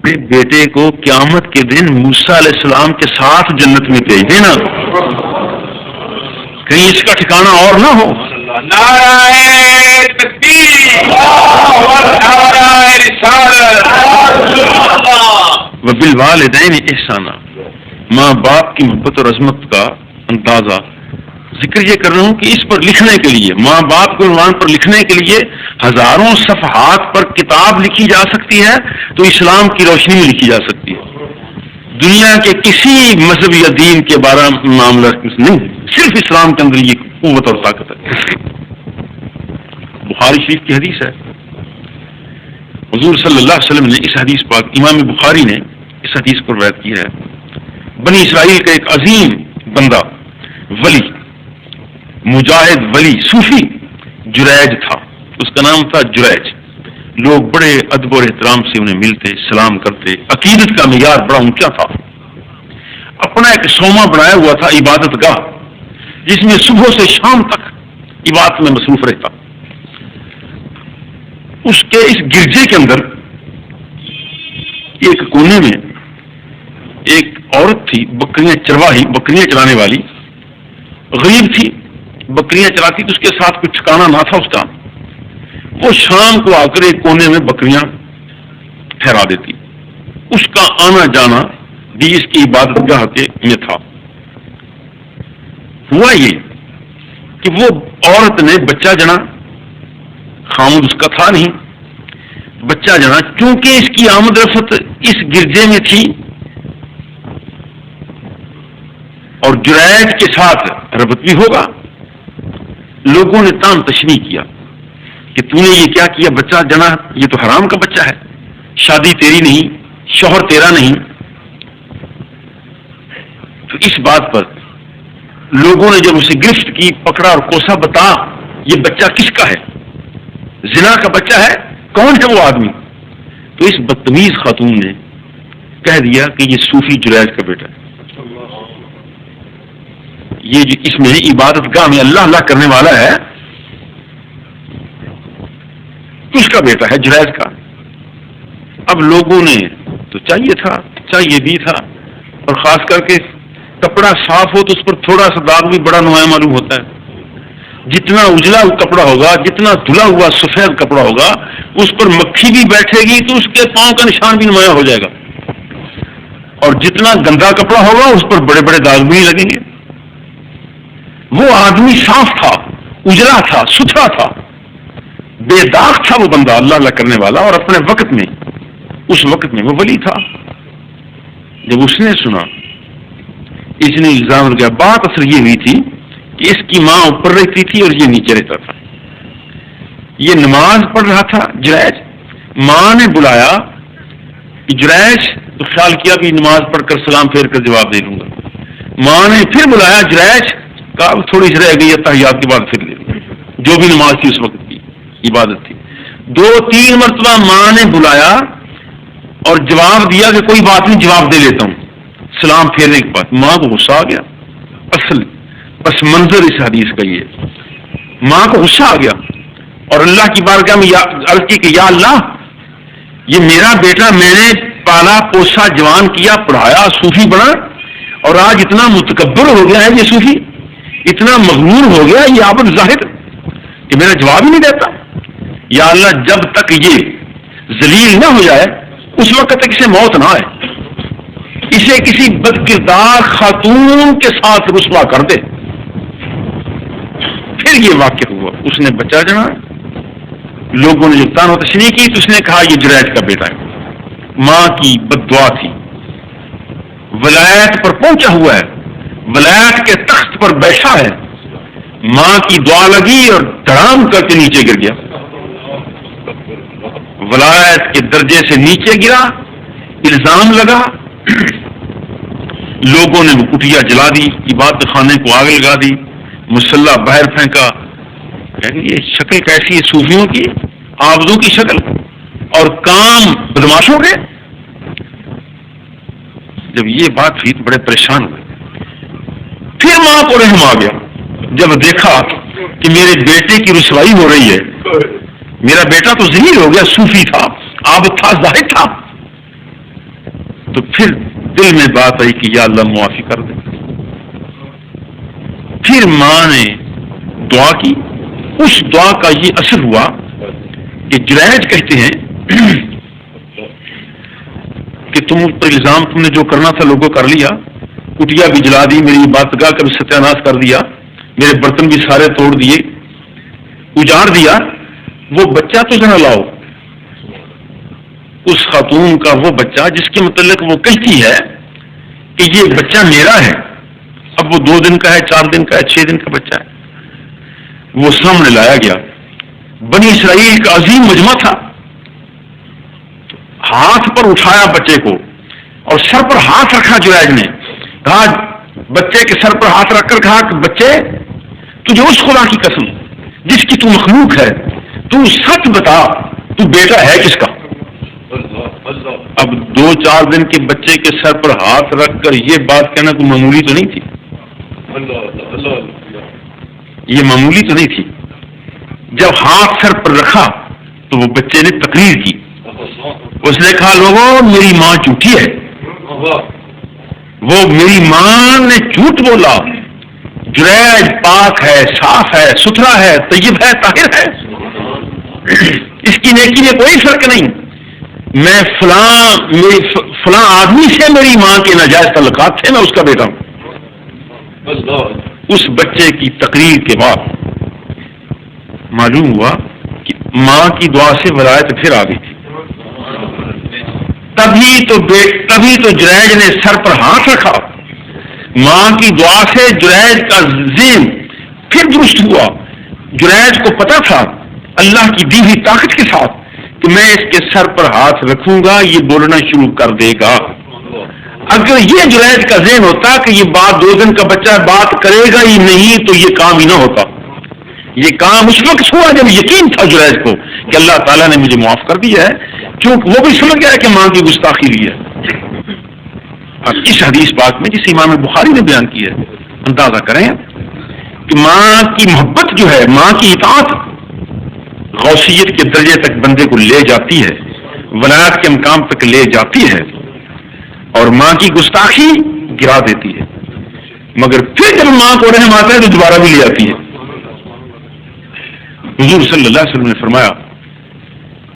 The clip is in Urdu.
اپنے بیٹے کو قیامت کے دن موسیٰ علیہ السلام کے ساتھ جنت میں بھیج دینا، کہیں اس کا ٹھکانہ اور نہ ہو. نعرہ تکبیر، نعرہ رسالت. وبالوالدین احسانا، ماں باپ کی محبت اور عظمت کا اندازہ ذکر یہ کر رہا ہوں کہ اس پر لکھنے کے لیے، ماں باپ کے عنوان پر لکھنے کے لیے ہزاروں صفحات پر کتاب لکھی جا سکتی ہے تو اسلام کی روشنی میں لکھی جا سکتی ہے. دنیا کے کسی مذہب یا دین کے بارے میں معاملہ نہیں، صرف اسلام کے اندر یہ قوت اور طاقت ہے. بخاری شریف کی حدیث ہے، حضور صلی اللہ علیہ وسلم نے اس حدیث پاک، امام بخاری نے اس حدیث کو روایت کی ہے. بنی اسرائیل کا ایک عظیم بندہ، ولی، مجاہد، ولی، صوفی جریج تھا. اس کا نام تھا جریج. لوگ بڑے ادب اور احترام سے انہیں ملتے، سلام کرتے. عقیدت کا معیار بڑا اونچا تھا. اپنا ایک سوما بنایا ہوا تھا، عبادت گاہ، جس میں صبح سے شام تک عبادت میں مصروف رہتا. اس کے اس گرجے کے اندر ایک کونے میں ایک عورت تھی، بکریاں چرواہی، بکریاں چرانے والی، غریب تھی، بکریاں چراتی تو اس کے ساتھ کچھ ٹھکانا نہ تھا اس کا. وہ شام کو آ کر ایک کونے میں بکریاں ٹھہرا دیتی. اس کا آنا جانا بھی اس کی عبادت گاہ کے میں تھا. ہوا یہ کہ وہ عورت نے بچہ جنا، خامد اس کا تھا نہیں، بچہ جنا. چونکہ اس کی آمد رفت اس گرجے میں تھی اور جریج کے ساتھ ربط بھی ہوگا، لوگوں نے تان تشنیع کیا کہ تو نے یہ کیا کیا، بچہ جنا، یہ تو حرام کا بچہ ہے، شادی تیری نہیں، شوہر تیرا نہیں. تو اس بات پر لوگوں نے جب اسے گرفت کی، پکڑا اور کوسا، بتا یہ بچہ کس کا ہے، زنا کا بچہ ہے، کون ہے وہ آدمی؟ تو اس بدتمیز خاتون نے کہہ دیا کہ یہ صوفی جریج کا بیٹا ہے. یہ جو اس میں عبادت گاہ میں اللہ اللہ کرنے والا ہے، اس کا بیٹا ہے، جریج کا. اب لوگوں نے تو چاہیے بھی تھا، اور خاص کر کے کپڑا صاف ہو تو اس پر تھوڑا سا داغ بھی بڑا نمایاں معلوم ہوتا ہے. جتنا اجلا کپڑا ہوگا، جتنا دھلا ہوا سفید کپڑا ہوگا، اس پر مکھی بھی بیٹھے گی تو اس کے پاؤں کا نشان بھی نمایاں ہو جائے گا، اور جتنا گندا کپڑا ہوگا اس پر بڑے بڑے داغ بھی لگیں گے. وہ آدمی صاف تھا، اجلا تھا، ستھرا تھا، بے داغ تھا وہ بندہ، اللہ اللہ کرنے والا، اور اپنے وقت میں، اس وقت میں وہ ولی تھا. جب اس نے سنا، اس نے الزام لگایا. بات اصل یہ ہوئی تھی کہ اس کی ماں اوپر رہتی تھی اور یہ نیچے رہتا تھا. یہ نماز پڑھ رہا تھا جریج، ماں نے بلایا جریج، تو خیال کیا بھی نماز پڑھ کر سلام پھیر کر جواب دے لوں گا. ماں نے پھر بلایا جریج، کہا تھوڑی سی رہ گئی تحیات کے بعد پھر لے لوں، جو بھی نماز تھی اس وقت کی عبادت تھی. 2-3 مرتبہ ماں نے بلایا اور جواب دیا کہ کوئی بات نہیں، جواب دے لیتا ہوں. سلام پھیرنے کے بعد ماں کو غصہ آ گیا. اصل پس منظر اس حدیث کا یہ، ماں کو غصہ آ گیا اور اللہ کی بارگاہ میں عرض کی کہ یا اللہ، یہ میرا بیٹا میں نے پالا پوسا، جوان کیا، پڑھایا، صوفی بنا، اور آج اتنا متکبر ہو گیا ہے یہ صوفی، اتنا مغرور ہو گیا یہ عابد زاہد کہ میرا جواب ہی نہیں دیتا. یا اللہ، جب تک یہ ذلیل نہ ہو جائے اس وقت تک اسے موت نہ آئے، اسے کسی بد کردار خاتون کے ساتھ رسوا کر دے. پھر یہ واقع ہوا، اس نے بچہ جنا. لوگوں نے جب تان و تشنیع کی تو اس نے کہا یہ جریج کا بیٹا ہے. ماں کی بد دعا تھی، ولایت پر پہنچا ہوا ہے، ولایت کے تخت پر بیٹھا ہے، ماں کی دعا لگی اور دھڑام کر کے نیچے گر گیا. ولایت کے درجے سے نیچے گرا، الزام لگا، لوگوں نے وہ کٹیا جلا دی، عبادت خانے کو آگ لگا دی، مسلح باہر پھینکا. یہ شکل کیسی ہے صوفیوں کی، عابدوں کی شکل، اور کام بدماشوں کے. جب یہ بات ہوئی تو بڑے پریشان ہوئے. پھر ماں کو رحم آ گیا جب دیکھا کہ میرے بیٹے کی رسوائی ہو رہی ہے. میرا بیٹا تو ذلیل ہو گیا، صوفی تھا، عابد تھا، زاہد تھا، تو پھر دل میں بات آئی کہ یا اللہ معافی کر دے. پھر ماں نے دعا کی. اس دعا کا یہ اثر ہوا کہ جریج کہتے ہیں کہ تم پر الزام تم نے جو کرنا تھا لوگوں کر لیا, کٹیا بھی جلا دی, میری عبادتگاہ کا بھی ستیہ ناش کر دیا, میرے برتن بھی سارے توڑ دیے, اجاڑ دیا. وہ بچہ تو ذرا لاؤ. اس خاتون کا وہ بچہ جس کے متعلق وہ کہتی ہے کہ یہ بچہ میرا ہے, اب وہ 2 دن کا ہے, 4 دن کا ہے, 6 دن کا بچہ ہے, وہ سامنے لایا گیا. بنی اسرائیل کا عظیم مجمع تھا. ہاتھ پر اٹھایا بچے کو اور سر پر ہاتھ رکھا جریج نے. کہا بچے کے سر پر ہاتھ رکھ کر کہا کہ بچے تجھے اس خدا کی قسم جس کی تو مخلوق ہے, تو سچ بتا تو بیٹا ہے کس کا. اب 2-4 دن کے بچے کے سر پر ہاتھ رکھ کر یہ بات کہنا کوئی معمولی تو نہیں تھی. یہ معمولی تو نہیں تھی. جب ہاتھ سر پر رکھا تو وہ بچے نے تقریر کی. اس نے کہا لوگوں میری ماں جھوٹی ہے, وہ میری ماں نے جھوٹ بولا. جریج پاک ہے, صاف ہے, ستھرا ہے, طیب ہے, طاہر ہے, اس کی نیکی میں کوئی فرق نہیں. میں فلاں آدمی سے میری ماں کے ناجائز تعلقات تھے, میں اس کا بیٹا ہوں. اس بچے کی تقریر کے بعد معلوم ہوا کہ ماں کی دعا سے ولایت پھر آ گئی تھی. تبھی تو جریج نے سر پر ہاتھ رکھا. ماں کی دعا سے جریج کا ذہن پھر درست ہوا. جریج کو پتا تھا اللہ کی دی ہوئی طاقت کے ساتھ کہ میں اس کے سر پر ہاتھ رکھوں گا, یہ بولنا شروع کر دے گا. اگر یہ جریج کا ذہن ہوتا کہ یہ بات 2 دن کا بچہ بات کرے گا ہی نہیں تو یہ کام ہی نہ ہوتا. یہ کام اس وقت ہوا جب یقین تھا جریج کو کہ اللہ تعالیٰ نے مجھے معاف کر دیا ہے, کیونکہ وہ بھی سمجھ گیا کہ ماں کی گستاخی لی ہے. اب اس حدیث پاک میں جس امام بخاری نے بیان کی ہے, اندازہ کریں کہ ماں کی محبت جو ہے, ماں کی اطاعت غوثیت کے درجے تک بندے کو لے جاتی ہے, ولایت کے مقام تک لے جاتی ہے, اور ماں کی گستاخی گرا دیتی ہے. مگر پھر جب ماں کو رحم آتا ہے تو دوبارہ بھی لے آتی ہے. حضور صلی اللہ علیہ وسلم نے فرمایا